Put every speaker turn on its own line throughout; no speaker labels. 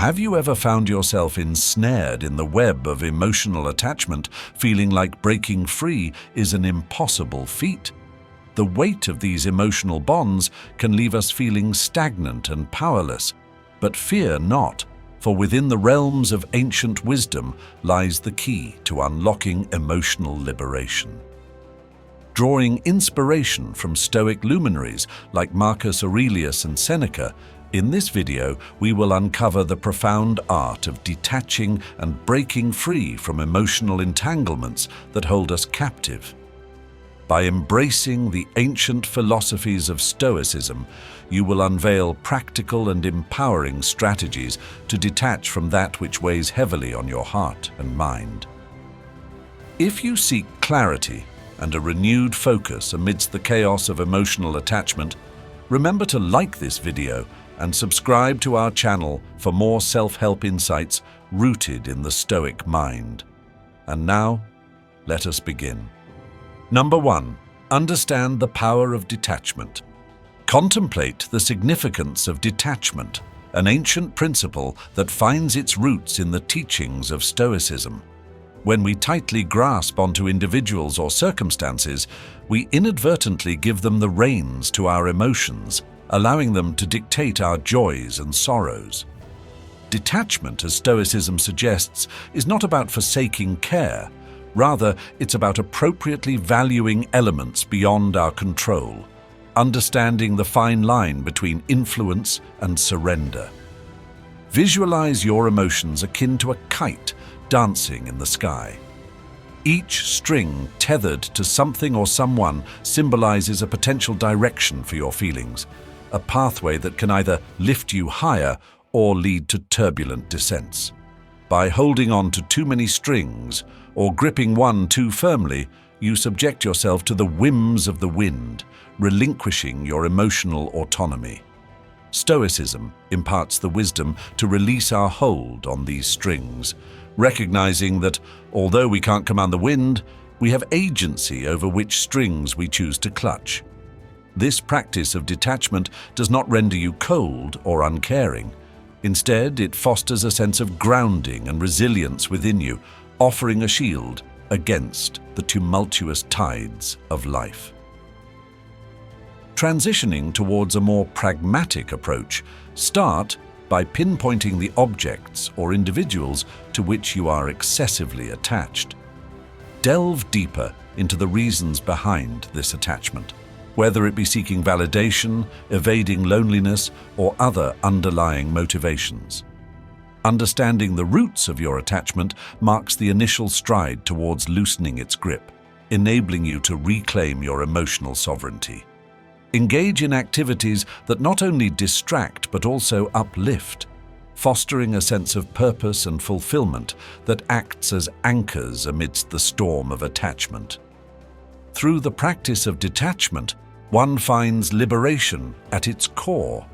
Have you ever found yourself ensnared in the web of emotional attachment, feeling like breaking free is an impossible feat? The weight of these emotional bonds can leave us feeling stagnant and powerless. But fear not, for within the realms of ancient wisdom lies the key to unlocking emotional liberation. Drawing inspiration from Stoic luminaries like Marcus Aurelius and Seneca, in this video we will uncover the profound art of detaching and breaking free from emotional entanglements that hold us captive. By embracing the ancient philosophies of Stoicism, you will unveil practical and empowering strategies to detach from that which weighs heavily on your heart and mind. If you seek clarity and a renewed focus amidst the chaos of emotional attachment, remember to like this video and subscribe to our channel for more self-help insights rooted in the Stoic mind. And now, let us begin. Number 1. Understand the power of detachment. Contemplate the significance of detachment, an ancient principle that finds its roots in the teachings of Stoicism. When we tightly grasp onto individuals or circumstances, we inadvertently give them the reins to our emotions, allowing them to dictate our joys and sorrows. Detachment, as Stoicism suggests, is not about forsaking care. Rather, it's about appropriately valuing elements beyond our control, understanding the fine line between influence and surrender. Visualize your emotions akin to a kite dancing in the sky. Each string tethered to something or someone symbolizes a potential direction for your feelings, a pathway that can either lift you higher or lead to turbulent descents. By holding on to too many strings or gripping one too firmly, you subject yourself to the whims of the wind, relinquishing your emotional autonomy. Stoicism imparts the wisdom to release our hold on these strings, recognizing that, although we can't command the wind, we have agency over which strings we choose to clutch. This practice of detachment does not render you cold or uncaring. Instead, it fosters a sense of grounding and resilience within you, offering a shield against the tumultuous tides of life. Transitioning towards a more pragmatic approach, start by pinpointing the objects or individuals to which you are excessively attached. Delve deeper into the reasons behind this attachment, whether it be seeking validation, evading loneliness, or other underlying motivations. Understanding the roots of your attachment marks the initial stride towards loosening its grip, enabling you to reclaim your emotional sovereignty. Engage in activities that not only distract but also uplift, fostering a sense of purpose and fulfillment that acts as anchors amidst the storm of attachment. Through the practice of detachment, one finds liberation at its core,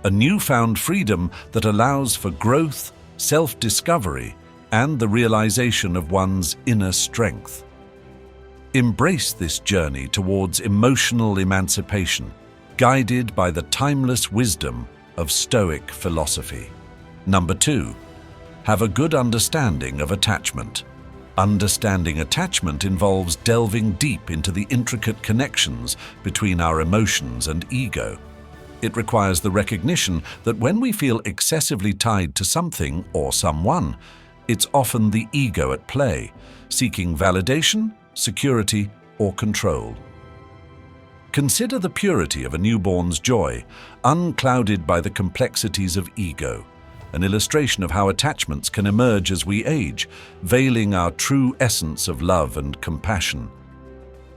a newfound freedom that allows for growth, self-discovery, and the realization of one's inner strength. Embrace this journey towards emotional emancipation, guided by the timeless wisdom of Stoic philosophy. Number 2. Have a good understanding of attachment. Understanding attachment involves delving deep into the intricate connections between our emotions and ego. It requires the recognition that when we feel excessively tied to something or someone, it's often the ego at play, seeking validation, security, or control. Consider the purity of a newborn's joy, unclouded by the complexities of ego, an illustration of how attachments can emerge as we age, veiling our true essence of love and compassion.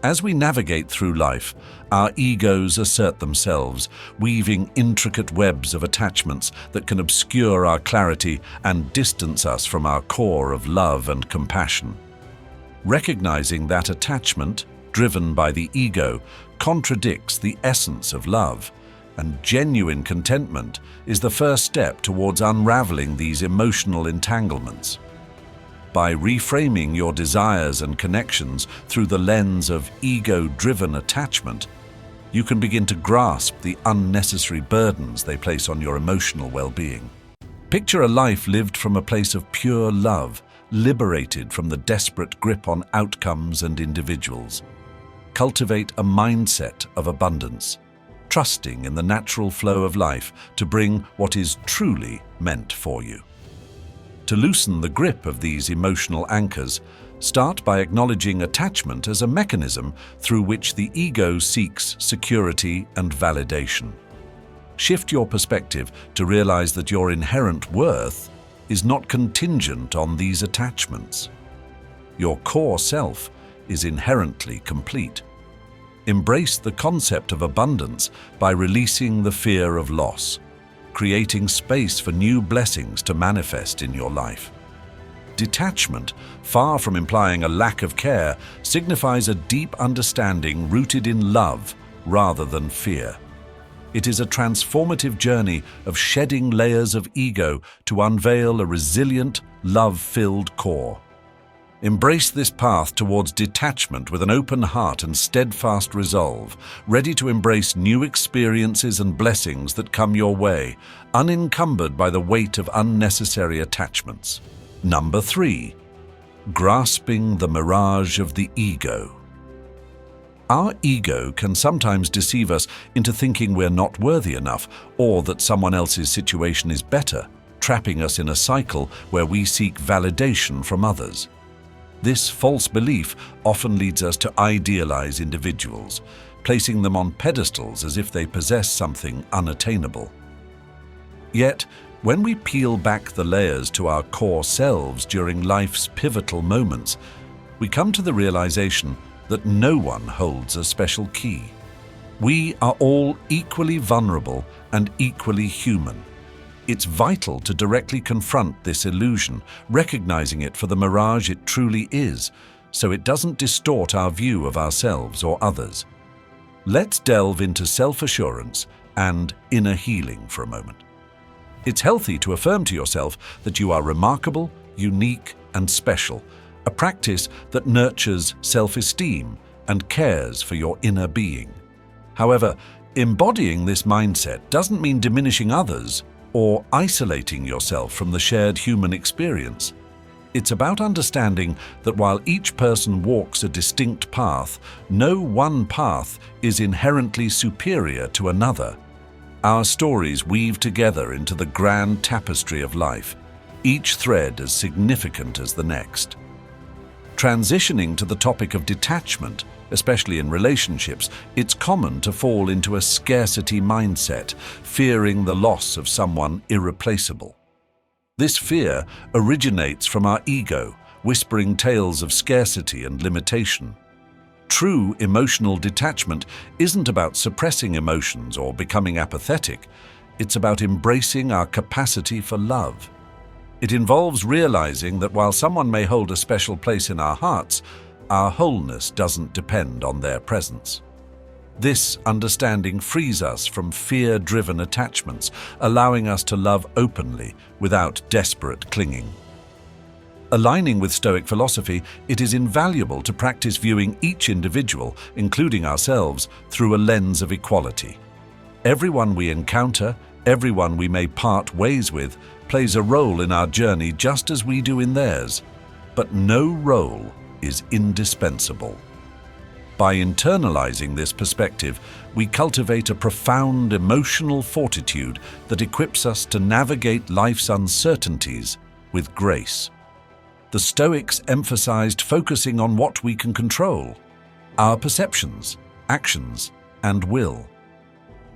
As we navigate through life, our egos assert themselves, weaving intricate webs of attachments that can obscure our clarity and distance us from our core of love and compassion. Recognizing that attachment, driven by the ego, contradicts the essence of love, and genuine contentment is the first step towards unraveling these emotional entanglements. By reframing your desires and connections through the lens of ego-driven attachment, you can begin to grasp the unnecessary burdens they place on your emotional well-being. Picture a life lived from a place of pure love, liberated from the desperate grip on outcomes and individuals. Cultivate a mindset of abundance, trusting in the natural flow of life to bring what is truly meant for you. To loosen the grip of these emotional anchors, start by acknowledging attachment as a mechanism through which the ego seeks security and validation. Shift your perspective to realize that your inherent worth is not contingent on these attachments. Your core self is inherently complete. Embrace the concept of abundance by releasing the fear of loss, creating space for new blessings to manifest in your life. Detachment, far from implying a lack of care, signifies a deep understanding rooted in love rather than fear. It is a transformative journey of shedding layers of ego to unveil a resilient, love-filled core. Embrace this path towards detachment with an open heart and steadfast resolve, ready to embrace new experiences and blessings that come your way, unencumbered by the weight of unnecessary attachments. Number 3. Grasping the mirage of the ego. Our ego can sometimes deceive us into thinking we're not worthy enough or that someone else's situation is better, trapping us in a cycle where we seek validation from others. This false belief often leads us to idealize individuals, placing them on pedestals as if they possess something unattainable. Yet, when we peel back the layers to our core selves during life's pivotal moments, we come to the realization that no one holds a special key. We are all equally vulnerable and equally human. It's vital to directly confront this illusion, recognizing it for the mirage it truly is, so it doesn't distort our view of ourselves or others. Let's delve into self-assurance and inner healing for a moment. It's healthy to affirm to yourself that you are remarkable, unique, and special, a practice that nurtures self-esteem and cares for your inner being. However, embodying this mindset doesn't mean diminishing others or isolating yourself from the shared human experience. It's about understanding that while each person walks a distinct path, no one path is inherently superior to another. Our stories weave together into the grand tapestry of life, each thread as significant as the next. Transitioning to the topic of detachment, especially in relationships, it's common to fall into a scarcity mindset, fearing the loss of someone irreplaceable. This fear originates from our ego, whispering tales of scarcity and limitation. True emotional detachment isn't about suppressing emotions or becoming apathetic. It's about embracing our capacity for love. It involves realizing that while someone may hold a special place in our hearts, our wholeness doesn't depend on their presence. This understanding frees us from fear-driven attachments, allowing us to love openly without desperate clinging. Aligning with Stoic philosophy, it is invaluable to practice viewing each individual, including ourselves, through a lens of equality. Everyone we encounter, everyone we may part ways with, plays a role in our journey just as we do in theirs, but no role is indispensable. By internalizing this perspective, we cultivate a profound emotional fortitude that equips us to navigate life's uncertainties with grace. The Stoics emphasized focusing on what we can control: our perceptions, actions, and will.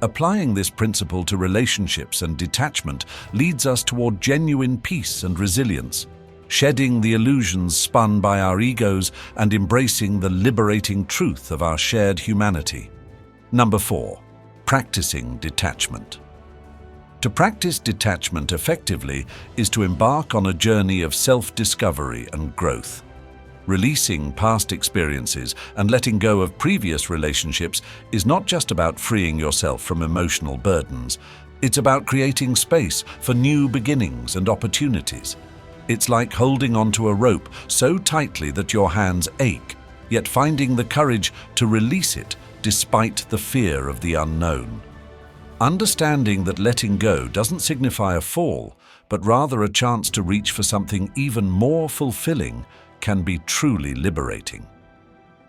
Applying this principle to relationships and detachment leads us toward genuine peace and resilience, shedding the illusions spun by our egos and embracing the liberating truth of our shared humanity. Number 4. Practicing detachment. To practice detachment effectively is to embark on a journey of self-discovery and growth. Releasing past experiences and letting go of previous relationships is not just about freeing yourself from emotional burdens. It's about creating space for new beginnings and opportunities. It's like holding onto a rope so tightly that your hands ache, yet finding the courage to release it despite the fear of the unknown. Understanding that letting go doesn't signify a fall, but rather a chance to reach for something even more fulfilling, can be truly liberating.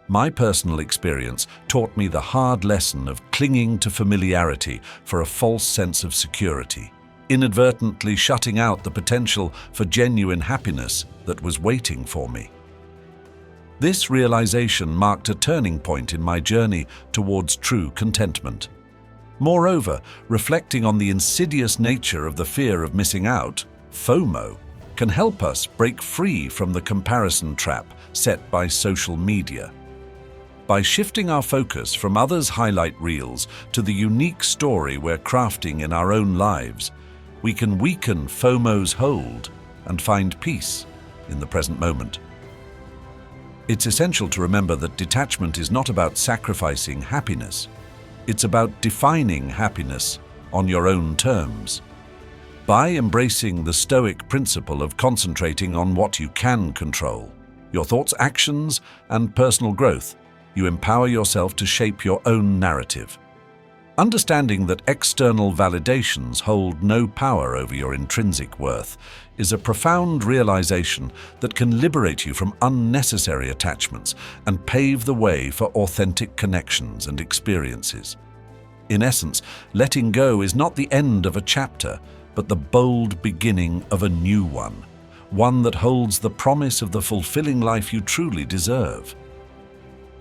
My personal experience taught me the hard lesson of clinging to familiarity for a false sense of security, inadvertently shutting out the potential for genuine happiness that was waiting for me. This realization marked a turning point in my journey towards true contentment. Moreover, reflecting on the insidious nature of the fear of missing out, FOMO, can help us break free from the comparison trap set by social media. By shifting our focus from others' highlight reels to the unique story we're crafting in our own lives, we can weaken FOMO's hold and find peace in the present moment. It's essential to remember that detachment is not about sacrificing happiness. It's about defining happiness on your own terms. By embracing the Stoic principle of concentrating on what you can control, your thoughts, actions, and personal growth, you empower yourself to shape your own narrative. Understanding that external validations hold no power over your intrinsic worth is a profound realization that can liberate you from unnecessary attachments and pave the way for authentic connections and experiences. In essence, letting go is not the end of a chapter, but the bold beginning of a new one that holds the promise of the fulfilling life you truly deserve.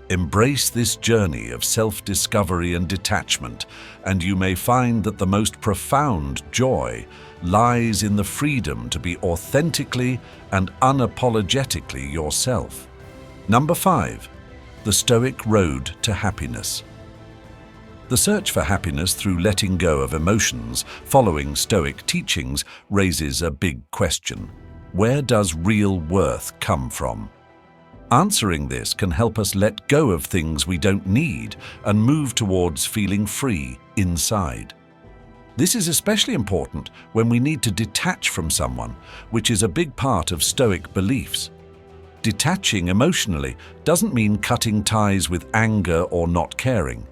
Embrace this journey of self-discovery and detachment, and you may find that the most profound joy lies in the freedom to be authentically and unapologetically yourself. Number 5. The Stoic Road to Happiness. The search for happiness through letting go of emotions, following Stoic teachings, raises a big question. Where does real worth come from? Answering this can help us let go of things we don't need and move towards feeling free inside. This is especially important when we need to detach from someone, which is a big part of Stoic beliefs. Detaching emotionally doesn't mean cutting ties with anger or not caring.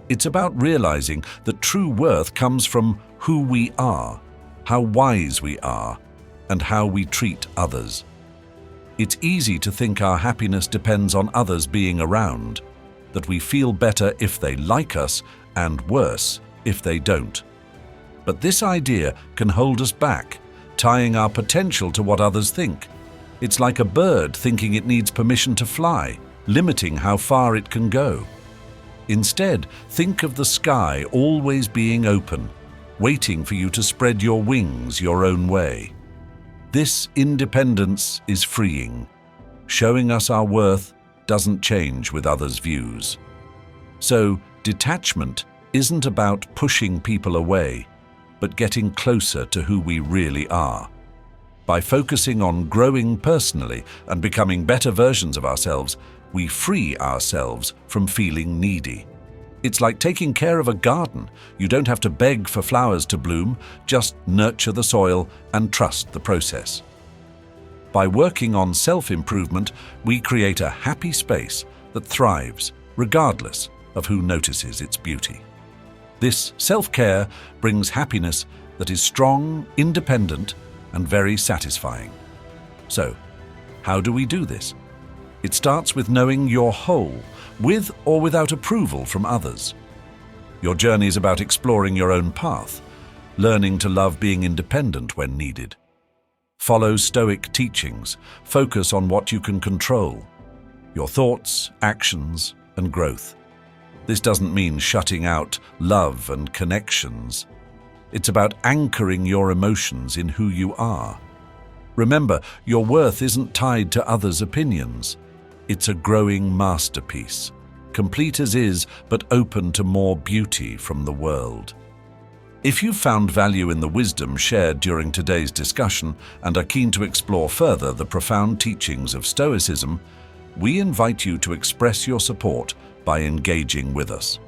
It's about realizing that true worth comes from who we are, how wise we are, and how we treat others. It's easy to think our happiness depends on others being around, that we feel better if they like us and worse if they don't. But this idea can hold us back, tying our potential to what others think. It's like a bird thinking it needs permission to fly, limiting how far it can go. Instead, think of the sky always being open, waiting for you to spread your wings your own way. This independence is freeing, showing us our worth doesn't change with others' views. So, detachment isn't about pushing people away, but getting closer to who we really are. By focusing on growing personally and becoming better versions of ourselves, we free ourselves from feeling needy. It's like taking care of a garden. You don't have to beg for flowers to bloom, just nurture the soil and trust the process. By working on self-improvement, we create a happy space that thrives, regardless of who notices its beauty. This self-care brings happiness that is strong, independent, and very satisfying. So, how do we do this? It starts with knowing you're whole, with or without approval from others. Your journey is about exploring your own path, learning to love being independent when needed. Follow Stoic teachings, focus on what you can control, your thoughts, actions, and growth. This doesn't mean shutting out love and connections. It's about anchoring your emotions in who you are. Remember, your worth isn't tied to others' opinions. It's a growing masterpiece, complete as is, but open to more beauty from the world. If you've found value in the wisdom shared during today's discussion and are keen to explore further the profound teachings of Stoicism, we invite you to express your support by engaging with us.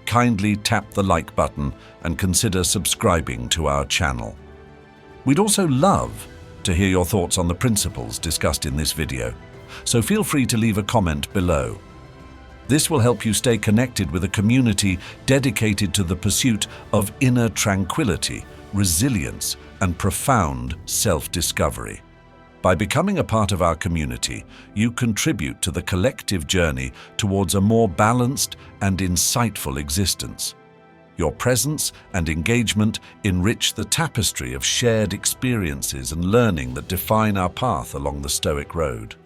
Kindly tap the like button and consider subscribing to our channel. We'd also love to hear your thoughts on the principles discussed in this video, so feel free to leave a comment below. This will help you stay connected with a community dedicated to the pursuit of inner tranquility, resilience, and profound self-discovery. By becoming a part of our community, you contribute to the collective journey towards a more balanced and insightful existence. Your presence and engagement enrich the tapestry of shared experiences and learning that define our path along the Stoic Road.